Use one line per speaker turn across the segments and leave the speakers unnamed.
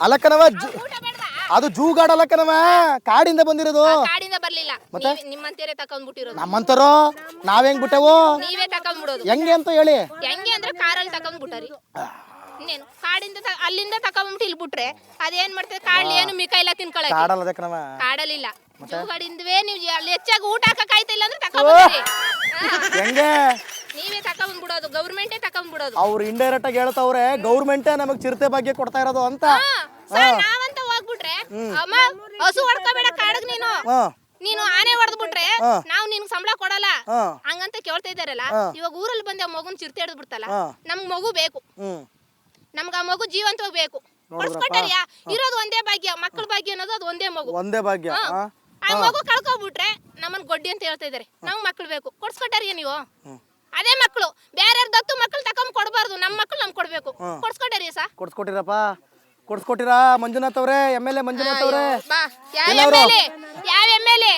ಅಲ್ಲಕ್ಕನವ ಅದು ಜೂಗಾಡ್ ಅಲ್ಲಕ್ಕನವ, ಕಾಡಿಂದ ಬಂದಿರೋದು.
ಕಾಡಿಂದ ಬರ್ಲಿಲ್ಲ,
ಮತ್ತೆ
ನಿಮ್ಮಂತೇರೆ ತಕೊಂಡ್ಬಿಟ್ಟಿರೋದು.
ನಮ್ಮಂತರೋ ನಾವ್ ಹೆಂಗ್ ಬಿಟ್ಟೆವು?
ನೀವೇ ತಕೊಂಡ್ಬಿಡೋದು.
ಹೆಂಗೆ ಅಂತ ಹೇಳಿ?
ಹೆಂಗೆ ಅಂದ್ರೆ ಕಾರಲ್ಲಿ ತಕೊಂಡ್ಬಿಟ್ಟಾರಿ. ಇನ್ನೇನು ಕಾಡಿಂದ ಅಲ್ಲಿಂದ ತಕೊಂಡ್ಬಿಟ್ಟು ಇಲ್ಲಿ ಬಿಟ್ರೆ ಅದೇನ್ ಮಾಡ್ತದೆ? ಕಾಡ್ಲಿ ಏನು ಮಿಕ ಇಲ್ಲ ತಿನ್ಕೊಳಕ್ಕೆ.
ಕಾಡಲ್ಲ ಕಣವ,
ಕಾಡಲಿಲ್ಲ. ಜೂಗಾಡಿಂದವೇ ನೀವು ಅಲ್ಲಿ ಹೆಚ್ಚಾಗಿ ಊಟ ಹಾಕಕ್ಕಾಯ್ತಾ ಇಲ್ಲ ಅಂದ್ರೆ ತಕೊಂಡ್ಬಿಡ್ರಿ.
ಹೆಂಗೆ
ನೀವೇ ತಕೊಂಡ್ಬಿಡೋದು, ಗೌರ್ಮೆಂಟೇ ತಕೊಂಡ್ಬಿಡೋದು.
ಅವ್ರು ಇಂಡೈರೆಕ್ಟ್ ಆಗಿ ಹೇಳ್ತವ್ರೆ ಗೌರ್ಮೆಂಟೇ ನಮಗ್ ಚಿರತೆ ಬಗ್ಗೆ ಕೊಡ್ತಾ ಇರೋದು ಅಂತ.
ನಾವಂತ ಹೋಗ್ಬಿಟ್ರೆ ಅಮ್ಮ ಹಸು ಹೊಡ್ಕೋಬೇಡ ಕಾಡಗ್ ನೀನು ಆನೆ ಹೊಡೆದ್ಬಿಟ್ರೆ ನಾವು ನಿನ್ಗೆ ಸಂಬಳ ಕೊಡಲ್ಲ ಹಂಗಂತ ಕೇಳ್ತಾ ಇದಾರಲ್ಲ. ಇವಾಗ ಊರಲ್ಲಿ ಬಂದ ಮಗುನ್ ಚಿರತೆ ಹಿಡಿದ್ ಬಿಡ್ತಲ್ಲ, ನಮ್ಗ್ ಮಗು ಬೇಕು, ನಮ್ಗ ಆ ಮಗು ಜೀವಂತವಾಗಿ ಬೇಕು. ಕೊಡ್ಸ್ಕೊಟ್ಟಾರಿಯಾ? ಇರೋದು ಒಂದೇ ಭಾಗ್ಯ, ಮಕ್ಕಳ ಭಾಗ್ಯ ಅನ್ನೋದು ಅದು ಒಂದೇ ಮಗು,
ಒಂದೇ ಭಾಗ್ಯ.
ಆ ಮಗು ಕಳ್ಕೊಬಿಟ್ರೆ ನಮ್ಮನ್ ಗೊಡ್ಡಿ ಅಂತ ಹೇಳ್ತಾ ಇದಾರೆ. ನಮ್ಗ್ ಮಕ್ಳು ಬೇಕು, ಕೊಡ್ಸ್ಕೊಟ್ಟಾರಿಯಾ ನೀವು? ಅದೇ ಮಕ್ಕಳು ಬೇರೆ ದತ್ತು ಮಕ್ಕಳು ತಕೊಂಡ್ ಕೊಡಬಾರ್ದು, ನಮ್ಮ ಮಕ್ಕಳು ನಮ್ಗೆ ಕೊಡ್ಬೇಕು. ಕೊಡ್ಸ್ಕೊಟ್ಟಾರಿಯಾ ಸಾ?
ಕೊಡ್ಸ್ಕೊಟ್ಟಿರಪ್ಪ, ಕೊಡ್ಸ್ಕೊಟ್ಟಿರಾ ಮಂಜುನಾಥ್ ಅವ್ರೆ, ಎಮ್.ಎಲ್.ಎ. ಮಂಜುನಾಥ್ ಅವ್ರೆ.
ಯಾವ ಎಮ್.ಎಲ್.ಎ?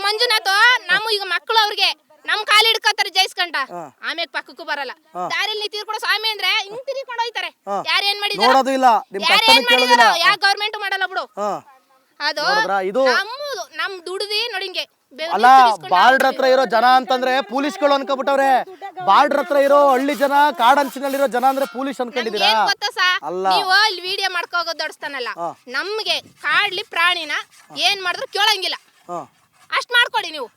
ಮಂಜುನಾಥ್ ನಮ್ಮ ಈಗ ಮಕ್ಕಳು ಅವ್ರಿಗೆ ನಮ್ ಕಾಲಿ ಹಿಡ್ಕೋತಾರೆ ಜೈಸ್ಕಂಟ, ಆಮೇಲೆ ಪಕ್ಕಕ್ಕೂ ಬರಲ್ಲ. ದಾರಿಯಲ್ಲಿ ತೀರ್ಕೊಡೋ ಸ್ವಾಮಿ ಅಂದ್ರೆ ಹಿಂಗ್ ತಿರ್ಕೊಂಡು ಹೋಯ್ತಾರೆ. ಯಾರು ಏನ್ ಮಾಡಿದಾರೆ? ಯಾವ ಗೌರ್ಮೆಂಟ್ ಮಾಡಲ್ಲ ಬಿಡು. ಅದು ನಮ್ ದುಡ್ದಿ ನೋಡಿ ಹಿಂಗೆ
ಅಲ್ಲ. ಬಾರ್ಡರ್ ಹತ್ರ ಇರೋ ಜನ ಅಂತಂದ್ರೆ ಪೊಲೀಸ್ಗಳು ಅನ್ಕೋಬಿಟ್ಟವ್ರೆ. ಬಾರ್ಡರ್ ಹತ್ರ ಇರೋ ಹಳ್ಳಿ ಜನ, ಕಾಡಂಚಿನಲ್ಲಿರೋ ಜನ ಅಂದ್ರೆ ಪೊಲೀಸ್ ಅನ್ಕೊಂಡಿದೀರಾ?
ಅಲ್ಲ, ನೀವು ಇಲ್ಲಿ ವಿಡಿಯೋ ಮಾಡ್ಕೋಗೋದು ದೊಡ್ಸ್ತಾನಲ್ಲ, ನಮ್ಗೆ ಕಾಡ್ಲಿ ಪ್ರಾಣಿನ ಏನ್ ಮಾಡಿದ್ರು ಕೇಳಂಗಿಲ್ಲ. ಅಷ್ಟ್ ಮಾಡ್ಕೊಡಿ ನೀವು.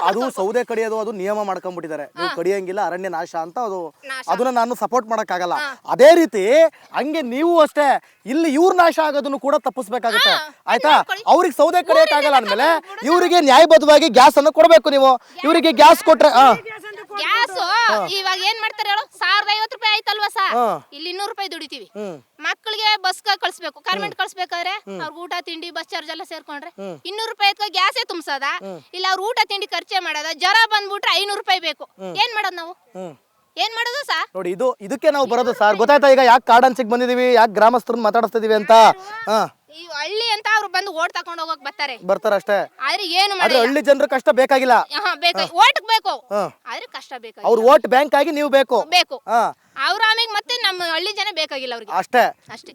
ಅದು ಸೌದೆ ಕಡಿಯೋದು ಅದು ನಿಯಮ ಮಾಡ್ಕೊಂಡ್ಬಿಟ್ಟಿದ್ದಾರೆ. ನೀವು ಕಡಿಯಂಗಿಲ್ಲ, ಅರಣ್ಯ ನಾಶ ಅಂತ. ಅದನ್ನ ನಾನು ಸಪೋರ್ಟ್ ಮಾಡಕ್ ಆಗಲ್ಲ. ಅದೇ ರೀತಿ ಹಂಗೆ ನೀವು ಅಷ್ಟೇ ಇಲ್ಲಿ ಇವ್ರ ನಾಶ ಆಗೋದನ್ನು ಕೂಡ ತಪ್ಪಿಸ್ಬೇಕಾಗುತ್ತೆ. ಆಯ್ತಾ? ಅವ್ರಿಗೆ ಸೌದೆ ಕಡಿಯಕ್ ಆಗಲ್ಲ ಅಂದ್ಮೇಲೆ ಇವರಿಗೆ ನ್ಯಾಯಬದ್ಧವಾಗಿ ಗ್ಯಾಸ್ ಅನ್ನು ಕೊಡ್ಬೇಕು. ನೀವು ಇವರಿಗೆ ಗ್ಯಾಸ್ ಕೊಟ್ರೆ
ಗ್ಯಾಸ್ ಇವಾಗ ಏನ್ ಮಾಡ್ತಾರೆ ಹೇಳು? 1050 ರೂಪಾಯಿ ಆಯ್ತಲ್ವಾ ಸಾ? ಇಲ್ಲಿ 200 ರೂಪಾಯಿ ದುಡಿತೀವಿ. ಮಕ್ಕಳಿಗೆ ಬಸ್ ಕಳ್ಸ್ಬೇಕು, ಕಾರ್ಮೆಂಟ್ ಕಳ್ಸ್ಬೇಕಾದ್ರೆ ಅವ್ರ ಊಟ ತಿಂಡಿ ಬಸ್ ಚಾರ್ಜ್ ಎಲ್ಲ ಸೇರ್ಕೊಂಡ್ರೆ 200 ರೂಪಾಯಿ ಗ್ಯಾಸೇ ತುಂಬ್ಸದ ಇಲ್ಲ? ಅವ್ರ ಊಟ ತಿಂಡಿ ಖರ್ಚೆ ಮಾಡೋದ? ಜ್ವರ ಬಂದ್ಬಿಟ್ರೆ 500 ರೂಪಾಯಿ ಬೇಕು. ಏನ್ ಮಾಡೋದು ನಾವು? ಏನ್ ಮಾಡೋದು ಸಾ?
ನೋಡಿ, ಇದಕ್ಕೆ ನಾವು ಬರೋದು ಸರ್. ಗೊತ್ತಾಯ್ತಾ ಈಗ ಯಾಕೆ ಕಾಡಂಚಿಗೆ ಬಂದಿದೀವಿ, ಯಾಕೆ ಗ್ರಾಮಸ್ಥರನ್ನ ಮಾತಾಡಿಸ್ತಿದೀವಿ ಅಂತ?
ಈ ಹಳ್ಳಿ ಅಂತ ಅವ್ರು ಬಂದು ಓಟ್ ತಗೊಂಡ್ ಹೋಗಕ್
ಬರ್ತಾರೆ ಅಷ್ಟೇ.
ಆದ್ರೆ ಏನು
ಹಳ್ಳಿ ಜನರು ಕಷ್ಟ ಬೇಕಾಗಿಲ್ಲ.
ಓಟ್ ಬೇಕು, ಆದ್ರೆ ಕಷ್ಟ ಬೇಕಾಗಿಲ್ಲ.
ಅವ್ರ ಓಟ್ ಬ್ಯಾಂಕ್ ಆಗಿ ನೀವು ಬೇಕು.
ಅವ್ರ ಆಮೇಲೆ ಮತ್ತೆ ನಮ್ಮ ಹಳ್ಳಿ ಜನ ಬೇಕಾಗಿಲ್ಲ ಅವ್ರಿಗೆ
ಅಷ್ಟೇ.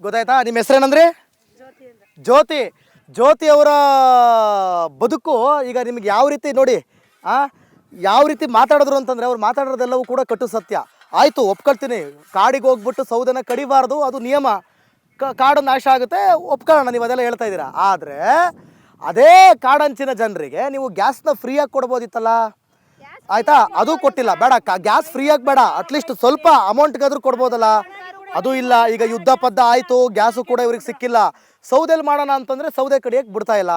ಗೊತ್ತಾಯ್ತಾ? ನಿಮ್ಮ ಹೆಸರೇನಂದ್ರಿ? ಜ್ಯೋತಿ. ಜ್ಯೋತಿ ಅವರ ಬದುಕು ಈಗ ನಿಮ್ಗೆ ಯಾವ ರೀತಿ ನೋಡಿ, ಯಾವ ರೀತಿ ಮಾತಾಡಿದ್ರು ಅಂತಂದ್ರೆ ಅವ್ರು ಮಾತಾಡೋದೆಲ್ಲವೂ ಕೂಡ ಕಟ್ಟು ಸತ್ಯ. ಆಯ್ತು, ಒಪ್ಕೊಳ್ತೀನಿ, ಕಾಡಿಗೆ ಹೋಗ್ಬಿಟ್ಟು ಸೌದೆನ ಕಡಿಬಾರ್ದು, ಅದು ನಿಯಮ. ಕಾಡು ನಾಶ ಆಗುತ್ತೆ, ಒಪ್ಕೊಳ್ಳೋಣ, ನೀವು ಅದೆಲ್ಲ ಹೇಳ್ತಾ ಇದ್ದೀರಾ. ಆದರೆ ಅದೇ ಕಾಡಂಚಿನ ಜನರಿಗೆ ನೀವು ಗ್ಯಾಸ್ನ ಫ್ರೀಯಾಗಿ ಕೊಡ್ಬೋದಿತ್ತಲ್ಲ? ಆಯ್ತಾ? ಅದು ಕೊಟ್ಟಿಲ್ಲ. ಬೇಡ, ಗ್ಯಾಸ್ ಫ್ರೀಯಾಗಿ ಬೇಡ, ಅಟ್ಲೀಸ್ಟ್ ಸ್ವಲ್ಪ ಅಮೌಂಟ್ಗಾದ್ರೂ ಕೊಡ್ಬೋದಲ್ಲ? ಅದು ಇಲ್ಲ. ಈಗ ಯುದ್ಧ ಪದ್ದ ಆಯ್ತು, ಗ್ಯಾಸು ಕೂಡ ಇವ್ರಿಗೆ ಸಿಕ್ಕಿಲ್ಲ. ಸೌದೆಲ್ ಮಾಡೋಣ ಅಂತಂದ್ರೆ ಸೌದೆ ಕಡಿಯಕ್ ಬಿಡ್ತಾ ಇಲ್ಲ.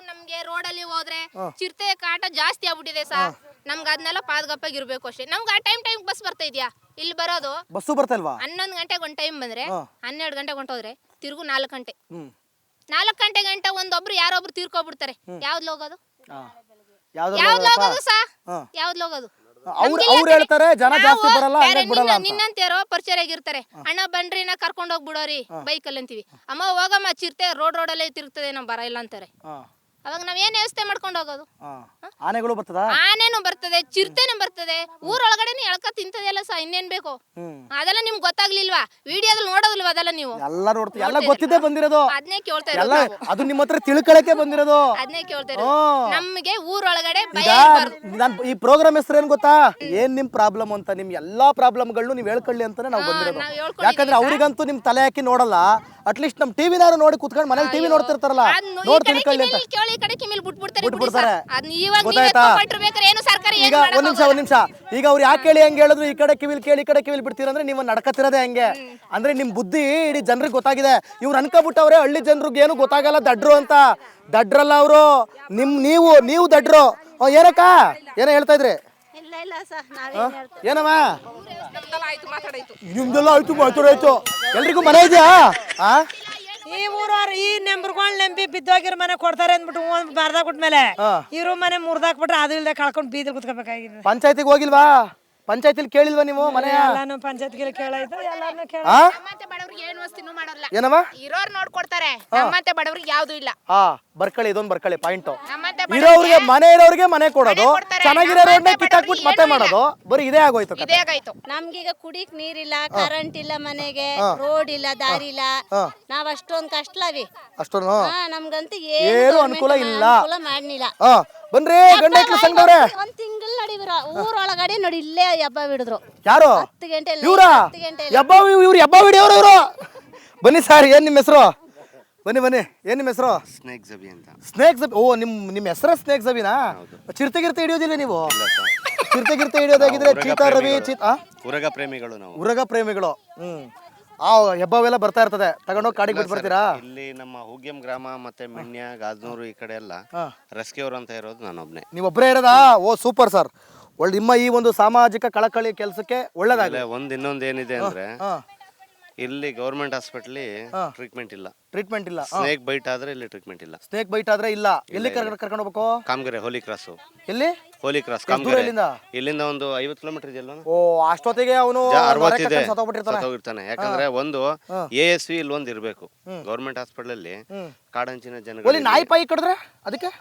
ನಮ್ಗೆ ರೋಡಲ್ಲಿ ಹೋದ್ರೆ ಚಿರತೆ ಕಾಟ ಜಾಸ್ತಿ ಆಗ್ಬಿಟ್ಟಿದೆ ಸಾ. ನಮ್ಗೆ ಅದನ್ನೆಲ್ಲ ಪಾದಗಪ್ಪಾಗಿರ್ಬೇಕು ಅಷ್ಟೇ. ನಮ್ಗೆ ಆ ಟೈಮ್ ಬಸ್ ಬರ್ತಾ ಇದೆಯಾ? ಇಲ್ಲಿ ಬರೋದು
ಬಸ್ಸು ಬರ್ತಾ ಇಲ್ವಾ?
11 ಗಂಟೆಗೆ ಒಂದು ಟೈಮ್ ಬಂದ್ರೆ 12 ಗಂಟೆಗೆ ಹೊಂಟೋದ್ರೆ ತಿರುಗು 4 ಗಂಟೆ. 4 ಗಂಟೆ ಒಂದೊಬ್ರು ಯಾರೊಬ್ರು ತೀರ್ಕೊಬಿಡ್ತಾರೆ. ಯಾವ್ದು ಹೋಗೋದು? ಯಾವ್ದು ಹೋಗೋದು ಸಾ? ಯಾವ್ದು ಹೋಗೋದು?
ಅವ್ರು ಹೇಳ್ತಾರೆ ಜನ ಜಾಸ್ತಿ ಬರಲ್ಲ,
ನಿನ್ನಂತೇರೋ ಪರಿಚಯ ಆಗಿರ್ತಾರೆ. ಅಣ್ಣ ಬನ್ರಿ ನಾ ಕರ್ಕೊಂಡ್ ಹೋಗ್ಬಿಡೋರಿ ಬೈಕಲ್ಲಿ ಅಂತೀವಿ. ಅಮ್ಮ ಹೋಗಮ್ಮ, ಚಿರತೆ ರೋಡಲ್ಲೇ ತಿರುಗ್ತದೆ, ನಾವು ಬರ ಇಲ್ಲ ಅಂತಾರೆ. ಅವಾಗ ನಾವ್ ಏನ್ ವ್ಯವಸ್ಥೆ ಮಾಡ್ಕೊಂಡು ಹೋಗೋದು?
ಆನೆಗಳು ಬರ್ತದ?
ಆನೆನೂ ಬರ್ತದೆ, ಚಿರತೆನೂ ಬರ್ತದೆ, ಊರೊಳಗಡೆ ಎಳ್ಕ ತಿಂತದೆಲ್ಲ ಸಾ. ಇನ್ನೇನ್ ಬೇಕು? ಅದೆಲ್ಲ ನಿಮ್ಗೆ ಗೊತ್ತಾಗ್ಲಿಲ್ವಾ? ವಿಡಿಯೋದಲ್ಲಿ ನೋಡೋದಿಲ್ವಾ ಅದೆಲ್ಲ? ನೀವು
ಎಲ್ಲ ನೋಡ್ತೀವಿ, ಎಲ್ಲ ಗೊತ್ತಿದೆ ಬಂದಿರೋದು.
ಅದನ್ನೇ ಕೇಳ್ತಾ ಇರೋದು,
ಅದು ನಿಮ್ಮ ಹತ್ರ ತಿಳ್ಕೊಳಕ್ಕೆ ಬಂದಿರೋದು.
ಅದನ್ನೇ ಕೇಳ್ತಾ ಇರೋದು. ನಮ್ಗೆ ಊರೊಳಗಡೆ
ನಾನ್ ಈ ಪ್ರೋಗ್ರಾಮ್ ಹೆಸರು ಏನ್ ಗೊತ್ತಾ? ಏನ್ ನಿಮ್ ಪ್ರಾಬ್ಲಮ್ ಅಂತ, ನಿಮ್ ಎಲ್ಲಾ ಪ್ರಾಬ್ಲಮ್ಗಳನ್ನೂ ನೀವ್ ಹೇಳ್ಕೊಳ್ಳಿ ಅಂತಾನೆ ನಾವು ಬಂದಿರೋದು. ಯಾಕಂದ್ರೆ ಅವ್ರಿಗಂತೂ ನಿಮ್ ತಲೆ ಹಾಕಿ ನೋಡಲ್ಲ. ಅಟ್ಲೀಸ್ಟ್ ನಮ್ ಟಿವಿನಾರು ನೋಡಿ ಕುತ್ಕೊಂಡು ಮನೇಲಿ ಟಿವಿ ನೋಡ್ತಿರ್ತಾರಲ್ಲ, ನೋಡಿ ತಿಳ್ಕೊಳ್ಳಿ ಅಂತ ಬಿಟ್ಬಿಡ್ತಾರೆ. ಈಗ ಒಂದ್ ನಿಮಿಷ ಈಗ ಅವ್ರು ಯಾಕೆ ಕೇಳಿ ಹೆಂಗ್ ಹೇಳಿದ್ರು, ಈ ಕಡೆ ಕಿವಿಲ್ ಕೇಳಿ ಈ ಕಡೆ ಕಿವಿಲ್ ಬಿಡ್ತೀರಂದ್ರೆ ನೀವು ನಡ್ಕತ್ತಿರೋದೇ ಹೆಂಗೆ ಅಂದ್ರೆ ನಿಮ್ ಬುದ್ಧಿ ಇಡೀ ಜನರಿಗೆ ಗೊತ್ತಾಗಿದೆ. ಇವ್ರು ಅನ್ಕೋಬಿಟ್ಟವ್ರೆ ಹಳ್ಳಿ ಜನರಿಗೆ ಏನು ಗೊತ್ತಾಗಲ್ಲ, ದಡ್ರು ಅಂತ. ದಡ್ರಲ್ಲ ಅವರು, ನೀವು ದಡ್ರು. ಏನಕ್ಕ ಏನೋ ಹೇಳ್ತಾ ಇದ್ರಿ? ಏನಮ್ಮ ನಿಮ್ದೆಲ್ಲ ಆಯ್ತು, ಮಾತಾಡಾಯ್ತು. ಎಲ್ರಿಗೂ ಮನೆ ಇದೆಯಾ?
ಈ ಊರವ್ರು ಈ ನೆಂಬರ್ಗಳು ನೆಂಬಿ ಬಿದ್ದೋಗಿರೋ ಮನೆ ಕೊಡ್ತಾರೆ ಅಂದ್ಬಿಟ್ಟು ಮಾರ್ದಾಕ್ಬಿಟ್ಮೇಲೆ ಇವ್ರು ಮನೆ ಮುರ್ದಾಕ್ಬಿಟ್ರೆ ಅದು ಇಲ್ದೆ ಕಳ್ಕೊಂಡು ಬೀದಿ ಕುತ್ಕೋಬೇಕಾಗಿದೆ.
ಪಂಚಾಯತಿಗೆ ಹೋಗಿಲ್ವಾ? ಪಂಚಾಯತಿಲಿ ಕೇಳಿಲ್ವಾ ನೀವು ಮನೆ
ಎಲ್ಲಾನು ಪಂಚಾಯತ್ಗೆ ಕೇಳಾಯ್ತು ಎಲ್ಲಾನು ಕೇಳ
ಆ
ನಮ್ಮಂತೆ ಬಡವ್ರಿಗೆ ಏನು ವಸ್ತಿನೂ ಮಾಡೋಲ್ಲ,
ಏನಮ್ಮ
ಇರೋರ್ ನೋಡ್ಕೊಡ್ತಾರೆ. ನಮ್ಮಂತೆ ಬಡವ್ರಿಗೆ ಯಾವ್ದು ಇಲ್ಲ.
ಬರ್ಕಳಿ ಇದೊಂದು ಬರ್ಕಳಿ ಪಾಯಿಂಟ್.
ನಮ್ಮಂತೆ
ಇರೋರಿಗೆ ಮನೆ ಇರೋರಿಗೆ ಮನೆ ಕೊಡೋದು,
ಕೊಡ್ತಾರೆ.
ಚೆನ್ನಾಗಿರೋ ರೋಡ್ನ
ನಮ್ಮಂತೆ
ಕಿತ್ತಾಕ್ಬಿಟ್ಟು ಮತ್ತೆ
ಬಡವ್ರಿಗೆ
ಮಾಡೋದು, ಬರೀ ಇದೇ ಆಗೋಯ್ತು ಕತೆ.
ಇದೇಗಾಯ್ತು.
ನಮ್ಗೀಗ ಕುಡಿಕ್ ನೀರಿಲ್ಲ, ಕರೆಂಟ್ ಇಲ್ಲ, ಮನೆಗೆ ರೋಡ್ ಇಲ್ಲ, ದಾರಿ ಇಲ್ಲ. ನಾವ್ ಅಷ್ಟೊಂದ್ ಕಷ್ಟಲವಿ.
ಅಷ್ಟೊಂದು
ನಮ್ಗಂತೂ
ಏನು ಅನುಕೂಲ ಇಲ್ಲ.
ಮಾಡ್ನಿಲ್ಲ.
ಬನ್ರಿ ಗಂಡೈಕ್ಳು ಸಂಘದವ್ರೆ.
ಒಂದ್ ತಿಂಗಳು ನಡಿವಿರ ಊರೊಳಗಡೆ ನೋಡಿ ಇಲ್ಲೇ ಹಬ್ಬ ಬಿಡಿದ್ರು.
ಯಾರು
10 ಗಂಟೆ
ಇವ್ರ ಹಬ್ಬ, ಇವ್ರು ಹಬ್ಬ ಹಿಡಿಯೋರು ಇವರು. ಬನ್ನಿ ಸರ್, ಏನ್ ನಿಮ್ಮ ಹೆಸರು? ಬನ್ನಿ ಏನ್ ನಿಮ್ಮ ಹೆಸರು?
ಸ್ನೇಕ್ ಜಬಿ ಅಂತ.
ಸ್ನೇಕ್ ಜಬಿ. ಓ ನಿಮ್ಮ ಹೆಸರ ಸ್ನೇಕ್ ಜಬಿನಾ? ಚಿರತೆಗಿರ್ತೆ ಹಿಡಿಯೋದಿಲ್ಲ ನೀವು? ಚಿರತೆಗಿರ್ತೆ ಹಿಡಿಯೋದಾಗಿದ್ರೆ ಚೀತಾ ರವಿ
ಉರಗ ಪ್ರೇಮಿಗಳು ನಾವು.
ಉರಗ ಪ್ರೇಮಿಗಳು. ಆ ಹೆಬ್ಬವೆಲ್ಲ ಬರ್ತಾ ಇರ್ತದೆ, ತಗೊಂಡೋಗಿ ಕಾಡಿಗೆ ಬಿಟ್ಟು ಬರ್ತೀರಾ?
ಇಲ್ಲಿ ನಮ್ಮ ಹುಗ್ಯಂ ಗ್ರಾಮ ಮತ್ತೆ ಮೆಣ್ಯ ಗಾಜನೂರು ಈ ಕಡೆ ಎಲ್ಲ ರೆಸ್ಕ್ಯೂರ್ ಅಂತ ಇರೋದು ನಾನೊಬ್ನೇ.
ನೀವೊಬ್ಬರೇ ಇರೋದಾ? ಓ ಸೂಪರ್ ಸರ್. ಒಳ್ಳೆ ನಿಮ್ಮ ಈ ಒಂದು ಸಾಮಾಜಿಕ ಕಳಕಳಿ ಕೆಲಸಕ್ಕೆ ಒಳ್ಳೇದಾಗಲಿ.
ಇನ್ನೊಂದು ಏನಿದೆ ಅಂದ್ರೆ ಇಲ್ಲಿ ಗೌರ್ಮೆಂಟ್ ಹಾಸ್ಪಿಟಲ್ ಟ್ರೀಟ್ಮೆಂಟ್ ಇಲ್ಲ.
ಟ್ರೀಟ್ಮೆಂಟ್ ಇಲ್ಲ.
ಸ್ನೇಕ್ ಬೈಟ್ ಆದ್ರೆ ಇಲ್ಲಿ ಟ್ರೀಟ್ಮೆಂಟ್ ಇಲ್ಲ.
ಸ್ನೇಕ್ ಬೈಟ್ ಆದ್ರೆ ಇಲ್ಲ. ಎಲ್ಲಿ ಕರ್ಕೊಂಡು ಹೋಗ್ಬೇಕು?
ಕಾಮಗೆರೆ ಹೋಲಿ ಕ್ರಾಸ್.
ಎಲ್ಲಿ?
ಹೋಲಿ ಕ್ರಾಸ್
ದೂರ
ಕಾಮಗೆರೆ.
ಇಲ್ಲಿಂದ?
ಇಲ್ಲಿಂದ ಒಂದು 50 ಕಿಲೋಮೀಟರ್ ಇದೆಯಲ್ಲ.
ಓ ಅಷ್ಟೊತ್ತಿಗೆ ಅವನು
60 ಇದೆ.
ಸತ್ತೋಗ್ಬಿಟ್ಟಿರ್ತಾನೆ.
ಸತ್ತೋಗಿರ್ತಾನೆ. ಯಾಕಂದ್ರೆ ಒಂದು ASV ಇಲ್ಲಿ ಒಂದು ಇರ್ಬೇಕು ಗೌರ್ಮೆಂಟ್ ಹಾಸ್ಪಿಟಲ್ ಅಲ್ಲಿ. ಕಾಡಂಚಿನ ಜನಗಳು.
ಒಲಿ ನಾಯಿ ಪಾಯಿ ಕಡಿದ್ರೆ ಅದಕ್ಕೆ?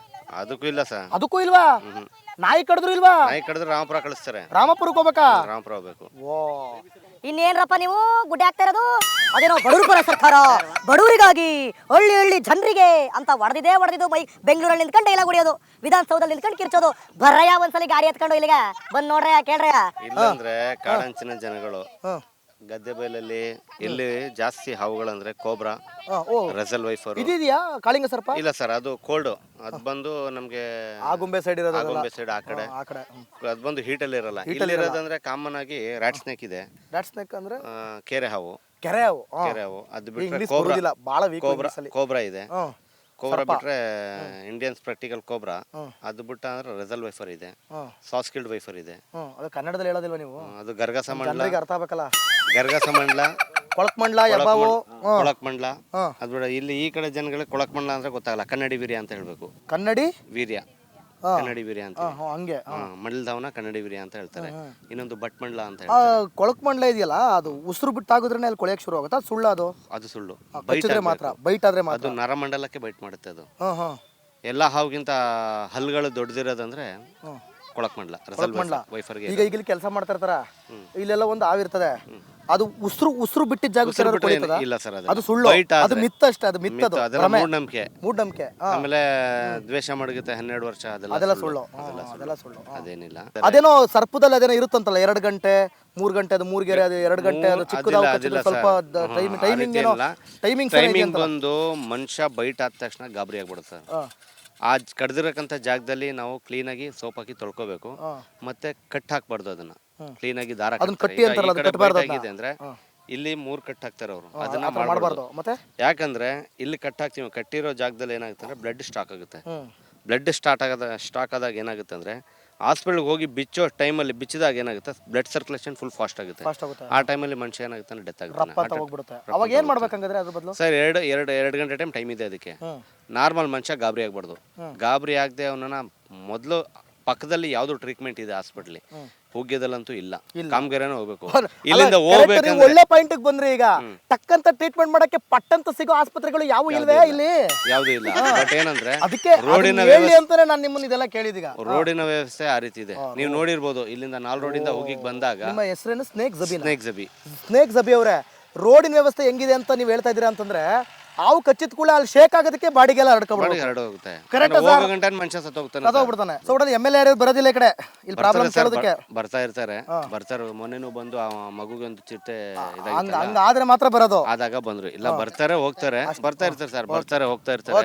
ಅದಕ್ಕೂ ಇಲ್ಲ ಸರ್.
ಅದಕ್ಕೂ ಇಲ್ವಾ? ನಾಯಿ ಕಡಿದ್ರು ಇಲ್ವಾ?
ನಾಯಿ ಕಡಿದ್ರೆ ರಾಮಪುರ ಕಳಿಸ್ತಾರೆ.
ರಾಮಪುರಕ್ಕೆ ಹೋಗ್ಬೇಕಾ?
ರಾಮಪುರ ಹೋಗ್ಬೇಕು.
ಓ
ಇನ್ನೇನ್ರಪ್ಪ ನೀವು ಗುಡ್ಡೆ ಹಾಕ್ತಾ ಇರೋದು? ಅದೇನೋ ಬಡವ್ರ ಪರ ಸರ್ಕಾರ, ಬಡವರಿಗಾಗಿ ಹಳ್ಳಿ ಹಳ್ಳಿ ಜನರಿಗೆ ಅಂತ ಹೊಡೆದಿದ್ದು ಬೈ ಬೆಂಗಳೂರಲ್ಲಿ ನಿಂತ್ಕೊಂಡು ಡೈಲಾಗ್ ಹೊಡಿಯೋದು, ವಿಧಾನಸೌಧದಲ್ಲಿ ನಿಂತ್ಕೊಂಡು ಕಿರ್ಚೋದು. ಬರ್ರಯ್ಯ ಒಂದ್ಸಲಿ ಗಾಡಿ ಎತ್ಕೊಂಡು ಇಲ್ಲಿಗೆ ಬಂದ್ ನೋಡ್ರಯ್ಯ, ಕೇಳ್ರಯ್ಯ.
ಇಲ್ಲಂದ್ರೆ ಕಾಡಂಚಿನ ಜನಗಳು ಗದ್ದೆ ಬೈಲಲ್ಲಿ ಇಲ್ಲಿ ಜಾಸ್ತಿ ಹಾವುಗಳಂದ್ರೆ ಕೋಬ್ರಾ, ರೆಸಲ್ ವೈಫರ್.
ಇದೆಯಾ ಕಾಳಿಂಗ ಸರ್ಪ?
ಇಲ್ಲ ಸರ್, ಅದು ಕೋಲ್ಡ್. ಅದ್ ಬಂದು ನಮ್ಗೆ
ಆಗುಂಬೆ ಸೈಡ್ ಇರೋದು.
ಆಗುಂಬೆ ಸೈಡ್ ಆ ಕಡೆ ಅದ್ ಬಂದು ಹೀಟ್ ಅಲ್ಲಿ ಇರಲ್ಲ. ಇಲ್ಲಿ ಇರೋದಂದ್ರೆ ಕಾಮನ್ ಆಗಿ ರ್ಯಾಟ್ ಸ್ನೇಕ್ ಇದೆ.
ರ್ಯಾಟ್ ಸ್ನೇಕ್ ಅಂದ್ರೆ
ಕೆರೆ ಹಾವು.
ಕೆರೆ ಹಾವು.
ಕೆರೆ ಹಾವು. ಅದು ಬಿಟ್ರೆ
ಇಂಗ್ಲಿಷ್
ಕೋಬ್ರಾ.
ಬರೋದಿಲ್ಲ, ಬಹಳ ವೀಕ್
ಕೋಬ್ರಾ
ಇಂಗ್ಲಿಷ್ ಅಲ್ಲಿ.
ಕೋಬ್ರಾ ಇದೆ. ಕೋಬ್ರಾ ಬಿಟ್ರೆ ಇಂಡಿಯನ್ ಸ್ಪೆಕ್ಟಿಕಲ್ ಕೋಬ್ರಾ. ಅದು ಬಿಟ್ಟ ಅಂದ್ರೆ ರೆಸಲ್ ವೈಫರ್ ಇದೆ. ಸಾಸ್ಕಿಲ್ಡ್ ವೈಫರ್ ಇದೆ.
ಅದು ಕನ್ನಡದಲ್ಲಿ ಹೇಳೋದಿಲ್ವಾ ನೀವು?
ಅದು ಗರ್ಗಸ ಮಂಡಲ.
ಜನರಿಗೆ ಅರ್ಥ ಆಗ್ಬೇಕಲ್ಲ.
ಗರ್ಗಸ ಮಂಡಲ,
ಕೊಳಕ್ ಮಂಡಲ, ಹೆಬ್ಬಾವು,
ಕೊಳಕ್ ಮಂಡಲ. ಅದ್ ಬಿಡ ಇಲ್ಲಿ ಈ ಕಡೆ ಜನಗಳಿಗೆ ಕೊಳಕ್ ಮಂಡಲ ಅಂದ್ರೆ ಗೊತ್ತಾಗಲ್ಲ. ಕನ್ನಡಿ ವೀರ್ಯ ಅಂತ ಹೇಳ್ಬೇಕು.
ಕನ್ನಡಿ
ವೀರ್ಯ, ಕನ್ನಡಿ ವೀರ್ಯ ಅಂತ.
ಹಂಗೆ
ಮಂಡಲದವನ ಕನ್ನಡಿ ವೀರ್ಯ ಅಂತ ಹೇಳ್ತಾರೆ. ಇನ್ನೊಂದು ಬಟ್ ಮಂಡಲ ಅಂತ ಹೇಳ್ತಾರೆ.
ಕೊಳಕ್ ಮಂಡಲ ಇದೆಯಲ್ಲ, ಅದು ಉಸಿರು ಬಿಟ್ಟು ತಾಗುದ್ರೆ ಅಲ್ಲಿ ಕೊಳೆಯಕ್ ಶುರು ಆಗುತ್ತಾ? ಸುಳ್ಳು ಅದು?
ಅದು ಸುಳ್ಳು.
ಬೈಟ್ ಮಾತ್ರ, ಬೈಟ್ ಆದ್ರೆ ಮಾತ್ರ.
ಅದು ನರಮಂಡಲಕ್ಕೆ ಬೈಟ್ ಮಾಡುತ್ತೆ ಅದು. ಎಲ್ಲಾ ಹಾವುಗಿಂತ ಹಲ್ಗಳು ದೊಡ್ಡದಿರೋದಂದ್ರೆ ಕೊಳಕ್ ಮಂಡಲ, ರೆಸಲ್ ವೈಫರ್ಗೆ.
ಈಗ ಇಲ್ಲಿ ಕೆಲಸ ಮಾಡ್ತಾ ಇರ್ತಾರ, ಇಲ್ಲೆಲ್ಲ ಒಂದು ಹಾವಿರ್ತದೆ, ಅದು ಉಸಿರು ಬಿಟ್ಟಿದ್ದ ಜಾಗ
ಇಲ್ಲ ಸರ್,
ಅದು ಸುಳ್ಳು, ಅದು ಮಿತ್ ಅಷ್ಟೇ. ಅದು ಮಿತ್, ಅದು
ಮೂಢನಂಬಿಕೆ.
ಮೂಢನಂಬಿಕೆ.
ಆಮೇಲೆ ದ್ವೇಷ ಮಡಗುತ್ತೆ 12 ವರ್ಷ,
ಅದೆಲ್ಲ ಸುಳ್ಳು. ಅದೆಲ್ಲ ಸುಳ್ಳು.
ಅದೇನಿಲ್ಲ.
ಅದೇನೋ ಸರ್ಪದಲ್ಲಿ ಅದೇನೋ ಇರುತ್ತಂತಲ್ಲ, 2 ಗಂಟೆ 3 ಗಂಟೆ, ಅದು 3 ಗೆರೆ, ಅದು 2 ಗಂಟೆ, ಅದು ಚಿಕ್ಕದಾಗಿ ಸ್ವಲ್ಪ ಟೈಮಿಂಗ್ ಏನೋ ಟೈಮಿಂಗ್
ಬಂದು ಮನುಷ್ಯ ಬೈಟ್ ಆದ ತಕ್ಷಣ ಗಾಬರಿ ಆಗ್ಬಿಡುತ್ತೆ ಸರ್. ಆ ಕಡ್ದಿರಕ್ಕಂಥ ಜಾಗದಲ್ಲಿ ನಾವು ಕ್ಲೀನಾಗಿ ಸೋಪ್ ಹಾಕಿ ತೊಳ್ಕೊಬೇಕು. ಮತ್ತೆ ಕಟ್ ಹಾಕ್ಬಾರ್ದು ಅದನ್ನ. ಕ್ಲೀನಾಗಿ ದಾರ ಆಗಿದೆ ಅಂದ್ರೆ ಇಲ್ಲಿ 3 ಕಟ್ ಹಾಕ್ತಾರೆ ಅವರು. ಅದನ್ನ ಮಾಡಬಾರ್ದು. ಯಾಕಂದ್ರೆ ಇಲ್ಲಿ ಕಟ್ ಹಾಕ್ತೀವಿ, ಕಟ್ಟಿರೋ ಜಾಗದಲ್ಲಿ ಏನಾಗುತ್ತೆ ಅಂದ್ರೆ ಬ್ಲಡ್ ಸ್ಟಾಕ್ ಆಗುತ್ತೆ. ಬ್ಲಡ್ ಸ್ಟಾಕ್ ಆದಾಗ ಏನಾಗುತ್ತೆ ಅಂದ್ರೆ ಹಾಸ್ಪಿಟಲ್ಗೆ ಹೋಗಿ ಬಿಚ್ಚೋ ಟೈಮಲ್ಲಿ ಬಿಚ್ಚಿದಾಗ ಏನಾಗುತ್ತೆ, ಬ್ಲಡ್ ಸರ್ಕ್ಯುಲೇಷನ್ ಫುಲ್ ಫಾಸ್ಟ್ ಆಗುತ್ತೆ. ಆ ಟೈಮಲ್ಲಿ ಮನುಷ್ಯ ಏನಾಗುತ್ತೆ, ಡೆತ್ ಆಗುತ್ತೆ.
ಅವಾಗ ಏನ್ ಮಾಡ್ಬೇಕಂದ್ರೆ ಅದ್ರ ಬದಲು
ಸರ್ 2 ಗಂಟೆ ಟೈಮ್ ಇದೆ ಅದಕ್ಕೆ. ನಾರ್ಮಲ್ ಮನುಷ್ಯ ಗಾಬರಿ ಆಗ್ಬಾರ್ದು. ಗಾಬರಿ ಆಗದೆ ಅವನನ್ನ ಮೊದಲು ಪಕ್ಕದಲ್ಲಿ ಯಾವ್ದು ಟ್ರೀಟ್ಮೆಂಟ್ ಇದೆ ಹಾಸ್ಪಿಟಲ್, ಹುಗ್ಯದಲ್ಲಂತೂ ಇಲ್ಲ. ಕಾಮಗೆರೆನೇ ಹೋಗ್ಬೇಕು. ಇಲ್ಲಿಂದ ಹೋಗ್ಬೇಕು.
ಒಳ್ಳೆ ಪಾಯಿಂಟ್ ಬಂದ್ರೆ ಈಗ ಟಕ್ಕಂತ ಟ್ರೀಟ್ಮೆಂಟ್ ಮಾಡಕ್ಕೆ ಪಟ್ಟಂತ ಸಿಗೋ ಆಸ್ಪತ್ರೆಗಳು ಯಾವ ಇಲ್ವೇ ಇಲ್ಲಿ?
ಯಾವ್ದು ಇಲ್ಲ. ಬಟ್ ಏನಂದ್ರೆ
ಅದಕ್ಕೆ ರೋಡಿನ ಅಂತಾನೆ ನಾನು ನಿಮ್ಮನ್ನ ಇದೆಲ್ಲ ಕೇಳಿದೀಗ.
ರೋಡಿನ ವ್ಯವಸ್ಥೆ ಆ ರೀತಿ ಇದೆ. ನೀವು ನೋಡಿರ್ಬೋದು, ಇಲ್ಲಿಂದ 4 ರೋಡಿಂದ ಹೋಗಿಕ್ ಬಂದಾಗ.
ನಿಮ್ಮ ಹೆಸರೇನು? ಸ್ನೇಕ್ ಜಬಿ.
ಸ್ನೇಕ್
ಜಬಿ ಅವರೇ, ರೋಡಿನ ವ್ಯವಸ್ಥೆ ಹೆಂಗಿದೆ ಅಂತ ನೀವು ಹೇಳ್ತಾ ಇದೀರಾ ಅಂತಂದ್ರೆ, ಹಾವು ಕಚ್ಚಿದ ಕೂಡ ಅಲ್ಲಿ ಶೇಕ್ ಆಗೋದಕ್ಕೆ ಬಾಡಿಗೆಲ್ಲ
ಹರಡೋಗುತ್ತೆ.
ಕರೆಕ್ಟ್
ಮನುಷ್ಯ
ಸತ್ತೋಗ್ಬಿಡ್ತಾನೆ. ಸೊ ಎಮ್ಮೆಲ್ಲೆ ಯಾರು ಬರೋದಿಲ್ಲ ಈ ಕಡೆ, ಇಲ್ಲಿ ಪ್ರಾಬ್ಲಮ್ ಕೇಳೋದಕ್ಕೆ
ಬರ್ತಾ ಇರ್ತಾರೆ. ಮೊನ್ನೆನೂ ಬಂದು ಆ ಮಗುಗೆ ಒಂದು ಚಿಟ್ಟೆ
ಹಂಗಾದ್ರೆ ಮಾತ್ರ ಬರೋದು.
ಆದಾಗ ಬಂದ್ರು. ಇಲ್ಲ ಬರ್ತಾರೆ ಹೋಗ್ತಾರೆ, ಬರ್ತಾ ಇರ್ತಾರೆ ಸರ್, ಬರ್ತಾರೆ ಹೋಗ್ತಾ ಇರ್ತಾರೆ.